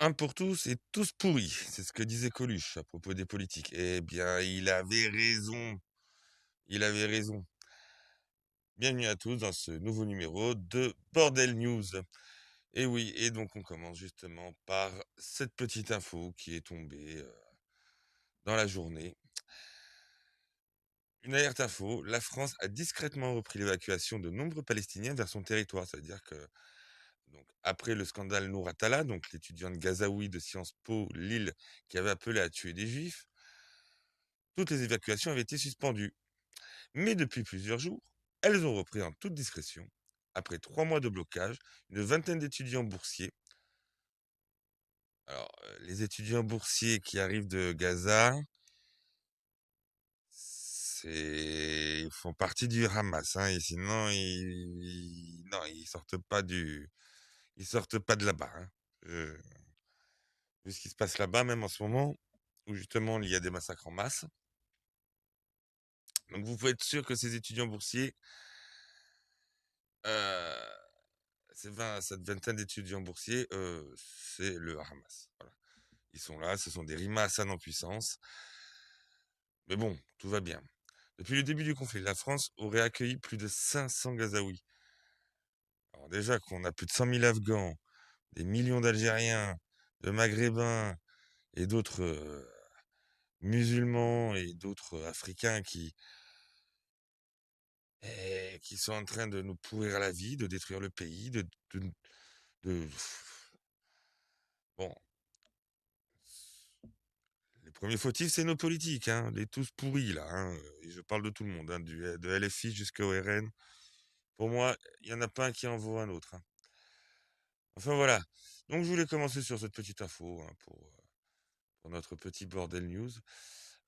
Un pour tous et tous pourris, c'est ce que disait Coluche à propos des politiques. Eh bien, il avait raison, il avait raison. Bienvenue à tous dans ce nouveau numéro de Bordel News. Et oui, et donc on commence justement par cette petite info qui est tombée dans la journée. Une alerte info, la France a discrètement repris l'évacuation de nombreux Palestiniens vers son territoire. C'est-à-dire que, donc, après le scandale Nour Atala, donc l'étudiante gazaoui de Sciences Po Lille qui avait appelé à tuer des juifs, toutes les évacuations avaient été suspendues. Mais depuis plusieurs jours, elles ont repris en toute discrétion. Après 3 mois de blocage, une vingtaine d'étudiants boursiers. Alors, les étudiants boursiers qui arrivent de Gaza, ils font partie du Hamas, hein, et sinon, non, ils sortent pas de là-bas, hein. Euh, Vu ce qui se passe là-bas, même en ce moment, où justement il y a des massacres en masse. Donc, vous pouvez être sûr que ces étudiants boursiers, euh, cette vingtaine d'étudiants boursiers, c'est le Hamas. Voilà. Ils sont là, ce sont des Rima Hassan en puissance. Mais bon, tout va bien. Depuis le début du conflit, la France aurait accueilli plus de 500 Gazaouis. Alors déjà qu'on a plus de 100 000 Afghans, des millions d'Algériens, de Maghrébins et d'autres musulmans et d'autres Africains qui sont en train de nous pourrir la vie, de détruire le pays, de- Bon, les premiers fautifs, c'est nos politiques, hein, les tous pourris, là. Hein, et je parle de tout le monde, hein, de LFI jusqu'au RN. Pour moi, il n'y en a pas un qui en vaut un autre, hein. Enfin, voilà. Donc, je voulais commencer sur cette petite info, hein, pour notre petit bordel news.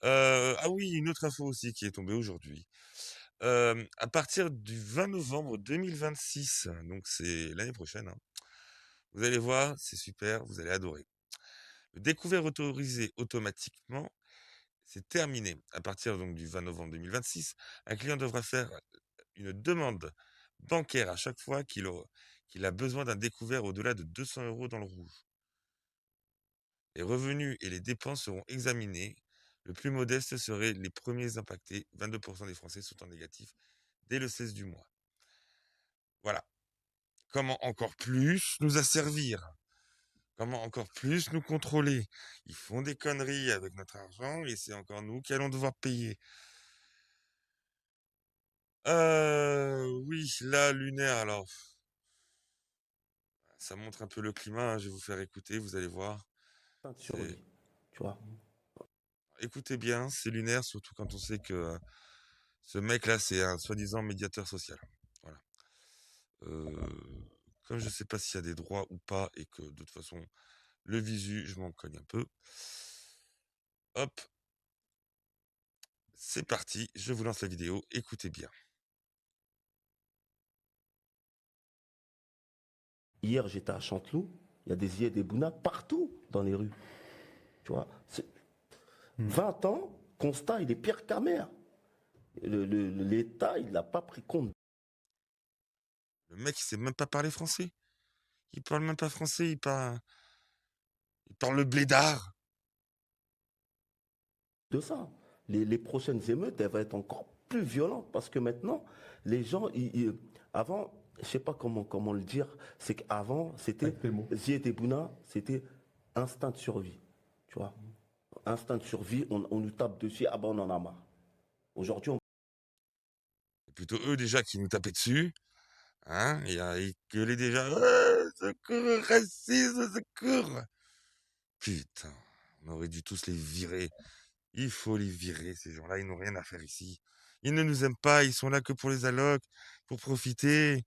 Ah oui, une autre info aussi qui est tombée aujourd'hui. À partir du 20 novembre 2026, donc c'est l'année prochaine, hein, vous allez voir, c'est super, vous allez adorer. Le découvert autorisé automatiquement, c'est terminé. À partir donc du 20 novembre 2026, un client devra faire une demande bancaire à chaque fois qu'il a besoin d'un découvert au-delà de 200 euros dans le rouge. Les revenus et les dépenses seront examinés. Le plus modeste serait les premiers impactés. 22% des Français sont en négatif dès le 16 du mois. Voilà. Comment encore plus nous asservir? Comment encore plus nous contrôler? Ils font des conneries avec notre argent et c'est encore nous qui allons devoir payer. Oui, là, lunaire, alors, ça montre un peu le climat, hein, je vais vous faire écouter, vous allez voir. De C'est... survie, tu vois. Écoutez bien, c'est lunaire, surtout quand on sait que ce mec-là, c'est un soi-disant médiateur social. Voilà. Comme je sais pas s'il y a des droits ou pas, et que de toute façon, le visu, je m'en cogne un peu. Hop, c'est parti, je vous lance la vidéo, écoutez bien. Hier, j'étais à Chanteloup, il y a des des Bouna partout dans les rues, tu vois. 20 ans, constat, il est pire qu'amer. L'État, il n'a pas pris compte Le mec, il sait même pas parler français. Il parle même pas français, il parle le blédard. de ça. Les prochaines émeutes, elles vont être encore plus violentes parce que maintenant, les gens, avant, je sais pas comment le dire, c'est qu'avant, c'était, Avec tes mots. Ziet Bouna, c'était instinct de survie, tu vois. Instinct de survie, on nous tape dessus, ah ben on en a marre. Aujourd'hui, C'est plutôt eux déjà qui nous tapaient dessus. Hein, ils gueulaient déjà. Ouais, secours, racisme, secours. Putain, on aurait dû tous les virer. Il faut les virer, ces gens-là, ils n'ont rien à faire ici. Ils ne nous aiment pas, ils sont là que pour les allocs, pour profiter.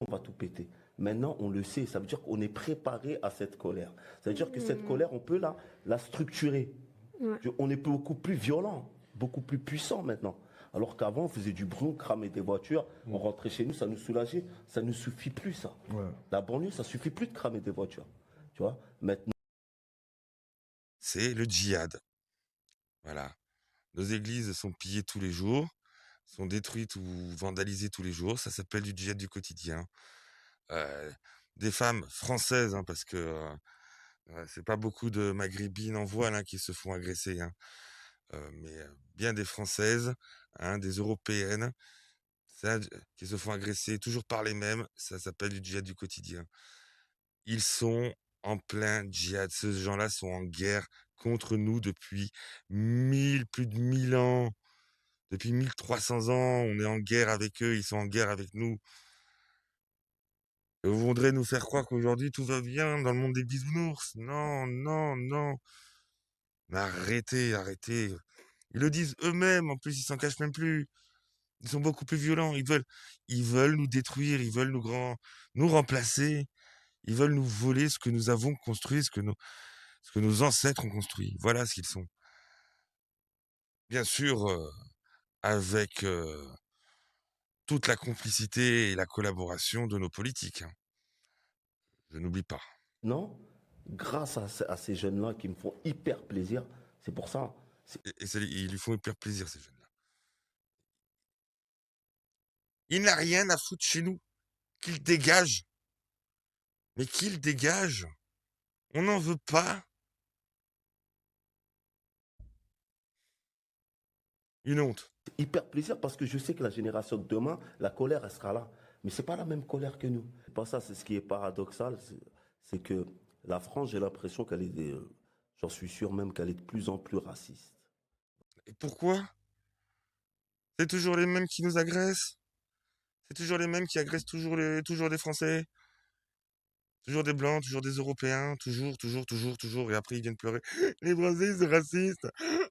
on va tout péter. Maintenant, on le sait, ça veut dire qu'on est préparé à cette colère. Ça veut dire que cette colère, on peut la structurer. Ouais. On est beaucoup plus violent, beaucoup plus puissant maintenant. Alors qu'avant, on faisait du bruit, on cramait des voitures, on rentrait chez nous, ça nous soulageait. Ça ne suffit plus, ça. Ouais. La banlieue, ça suffit plus de cramer des voitures. Tu vois, maintenant, C'est le djihad. Voilà. Nos églises sont pillées tous les jours, sont détruites ou vandalisées tous les jours. Ça s'appelle du djihad du quotidien. Euh, des femmes françaises, hein, parce que c'est pas beaucoup de maghrébines en voile hein, qui se font agresser, hein, mais bien des Françaises, hein, des Européennes, ça, qui se font agresser toujours par les mêmes, ça s'appelle du djihad du quotidien. Ils sont en plein djihad. Ces gens-là sont en guerre contre nous depuis plus de 1000 ans. Depuis 1300 ans, on est en guerre avec eux, ils sont en guerre avec nous. Et vous voudrez nous faire croire qu'aujourd'hui tout va bien dans le monde des bisounours. Non, non, non. Mais arrêtez, arrêtez. Ils le disent eux-mêmes, en plus ils s'en cachent même plus. Ils sont beaucoup plus violents. Ils veulent nous détruire, ils veulent nous remplacer. Ils veulent nous voler ce que nous avons construit, ce que nos ancêtres ont construit. Voilà ce qu'ils sont. Bien sûr, avec toute la complicité et la collaboration de nos politiques, hein. Je n'oublie pas. Non, grâce à ces jeunes-là qui me font hyper plaisir, c'est pour ça. Ils lui font hyper plaisir, ces jeunes-là. Il n'a rien à foutre chez nous. Qu'il dégage. Mais qu'il dégage. On n'en veut pas. Une honte. Hyper plaisir parce que je sais que la génération de demain, la colère, elle sera là. Mais c'est pas la même colère que nous. Pas ça, c'est ce qui est paradoxal, c'est que la France, j'ai l'impression qu'elle est, j'en suis sûr même qu'elle est de plus en plus raciste. Et pourquoi? C'est toujours les mêmes qui nous agressent. C'est toujours les mêmes qui agressent toujours des Français. Toujours des Blancs, toujours des Européens. Toujours, toujours, toujours, toujours. Et après, ils viennent pleurer. Les Français, c'est raciste.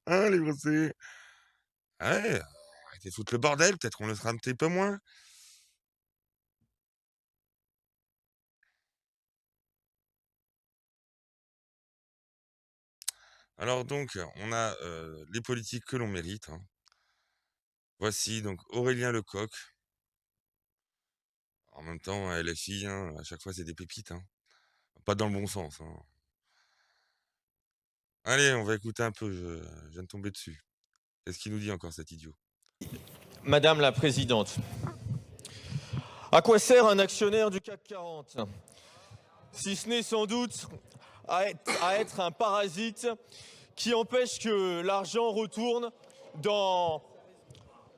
Hein, les Français. Ouais, arrêtez de foutre le bordel. Peut-être qu'on le sera un petit peu moins. Alors donc, on a les politiques que l'on mérite, hein. Voici donc Aurélien Lecoq. En même temps, LFI, hein, à chaque fois, c'est des pépites, hein. Pas dans le bon sens, hein. Allez, on va écouter un peu, je viens de tomber dessus. Qu'est-ce qu'il nous dit encore, cet idiot? Madame la Présidente, à quoi sert un actionnaire du CAC 40 si ce n'est sans doute à être un parasite qui empêche que l'argent retourne dans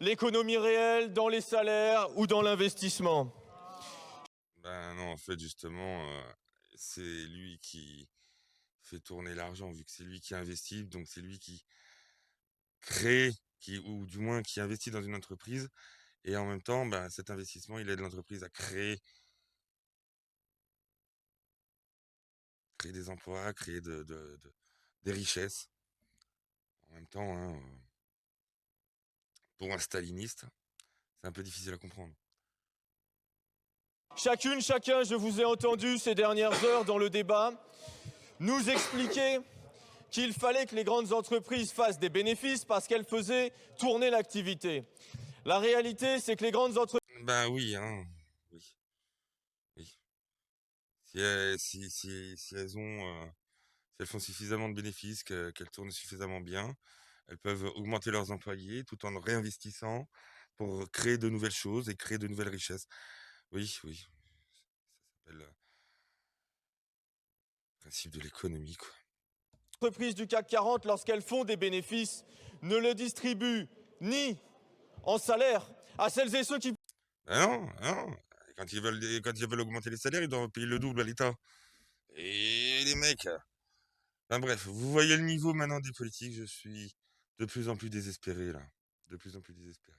l'économie réelle, dans les salaires ou dans l'investissement? Ben non, en fait, justement, c'est lui qui fait tourner l'argent, vu que c'est lui qui investit, donc c'est lui qui crée, ou du moins qui investit dans une entreprise, et en même temps, ben, cet investissement, il aide l'entreprise à créer des emplois, à créer des richesses. En même temps, hein, pour un staliniste, c'est un peu difficile à comprendre. Chacune, chacun, je vous ai entendu ces dernières heures dans le débat, nous expliquer qu'il fallait que les grandes entreprises fassent des bénéfices parce qu'elles faisaient tourner l'activité. La réalité, c'est que les grandes entreprises... Ben oui, hein, oui, oui. Si elles ont, si elles font suffisamment de bénéfices, qu'elles tournent suffisamment bien, elles peuvent augmenter leurs employés tout en réinvestissant pour créer de nouvelles choses et créer de nouvelles richesses. Oui, oui. Ça s'appelle le principe de l'économie, quoi. entreprises du CAC 40, lorsqu'elles font des bénéfices, ne le distribuent ni en salaire à celles et ceux qui... Ben non, non. Quand ils veulent augmenter les salaires, ils doivent payer le double à l'État. Et les mecs. Enfin bref, vous voyez le niveau maintenant des politiques, je suis de plus en plus désespéré là. De plus en plus désespéré.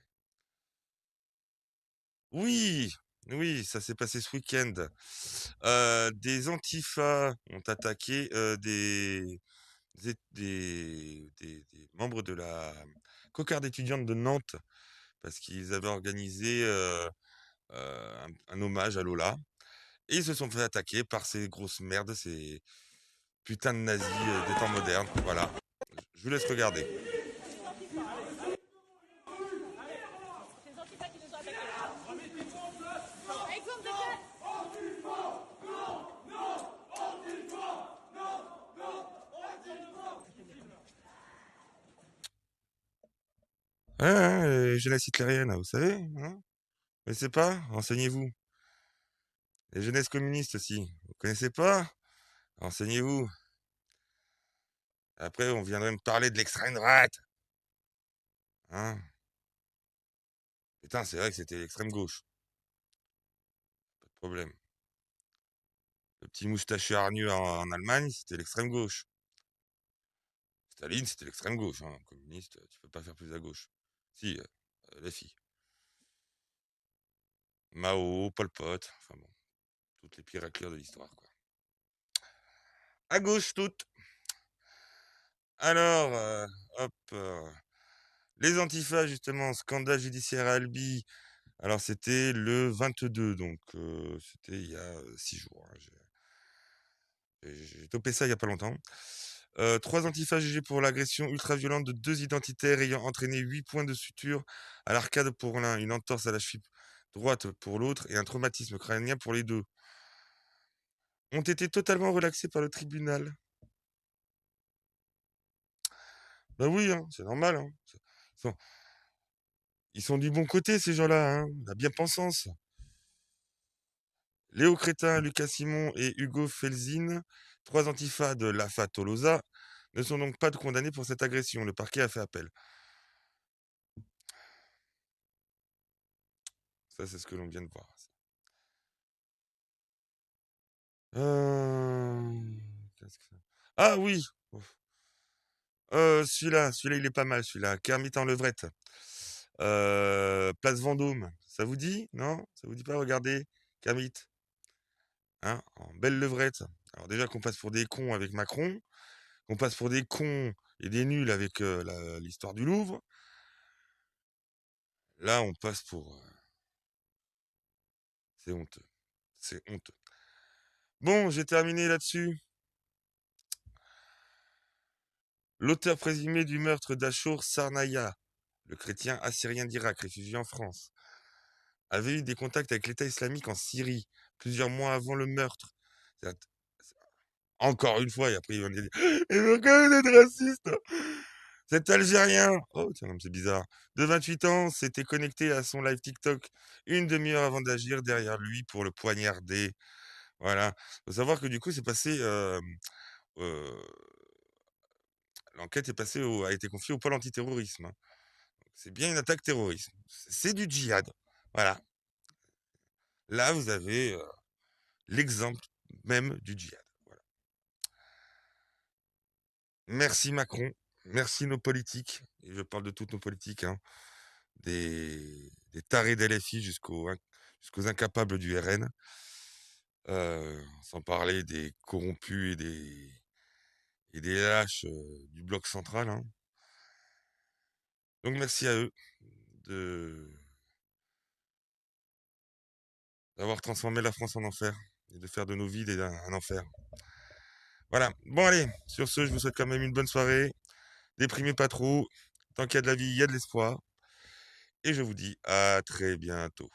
Oui, oui, ça s'est passé ce week-end. Des antifas ont attaqué des membres de la cocarde étudiante de Nantes parce qu'ils avaient organisé un hommage à Lola. Et ils se sont fait attaquer par ces grosses merdes, ces putains de nazis des temps modernes. Voilà. Je vous laisse regarder. Ouais, ouais, les jeunesses hitlériennes, vous savez, hein? Mais c'est pas, renseignez-vous. Les jeunesses communistes aussi. Vous connaissez pas? Renseignez-vous. Après, on viendrait me parler de l'extrême droite. Hein? Putain, c'est vrai que c'était l'extrême gauche. Pas de problème. Le petit moustachu hargnu en Allemagne, c'était l'extrême gauche. Staline, c'était l'extrême gauche. Hein. Communiste, tu peux pas faire plus à gauche. Si, les filles. Mao, Pol Pot, enfin bon, toutes les pires raclures de l'histoire, quoi. À gauche, toutes. Alors, hop, les antifas, justement, scandale judiciaire à Albi. Alors, c'était le 22, donc c'était il y a 6 jours. Hein. J'ai topé ça il y a pas longtemps. 3 antifas jugés pour l'agression ultra-violente de 2 identitaires ayant entraîné 8 points de suture à l'arcade pour l'un, une entorse à la cheville droite pour l'autre et un traumatisme crânien pour les deux, ont été totalement relaxés par le tribunal. Bah oui, hein, c'est normal. Hein. Ils sont du bon côté, ces gens-là, hein, la bien-pensance. Léo Crétin, Lucas Simon et Hugo Felzin, 3 antifas de l'AFA Tolosa, ne sont donc pas condamnés pour cette agression. Le parquet a fait appel. Ça, c'est ce que l'on vient de voir. Qu'est-ce que c'est? Ah oui! Celui-là, il est pas mal, celui-là. Kermit en levrette. Place Vendôme. Ça vous dit? Non? Ça vous dit pas? Regardez. Kermit. Hein? En belle levrette. Alors déjà qu'on passe pour des cons avec Macron, qu'on passe pour des cons et des nuls avec l'histoire du Louvre. Là, on passe pour... c'est honteux. C'est honteux. Bon, j'ai terminé là-dessus. L'auteur présumé du meurtre d'Achour Sarnaya, le chrétien assyrien d'Irak, réfugié en France, avait eu des contacts avec l'État islamique en Syrie, plusieurs mois avant le meurtre. Encore une fois, et après il va me dire « Et pourquoi vous êtes raciste ?» Cet Algérien, oh tiens, c'est bizarre, de 28 ans, s'était connecté à son live TikTok une demi-heure avant d'agir derrière lui pour le poignarder. Voilà. Faut savoir que du coup, c'est passé... l'enquête est passée a été confiée au pôle antiterrorisme. Hein. C'est bien une attaque terroriste. C'est du djihad. Voilà. Là, vous avez l'exemple même du djihad. Voilà. Merci Macron. Merci nos politiques. Et je parle de toutes nos politiques. Hein. Des tarés d'LFI jusqu'aux incapables du RN. Sans parler des corrompus et des lâches du bloc central. Hein. Donc merci à eux d'avoir transformé la France en enfer et de faire de nos vies un enfer. Voilà. Bon allez, sur ce, je vous souhaite quand même une bonne soirée. Déprimez pas trop. Tant qu'il y a de la vie, il y a de l'espoir. Et je vous dis à très bientôt.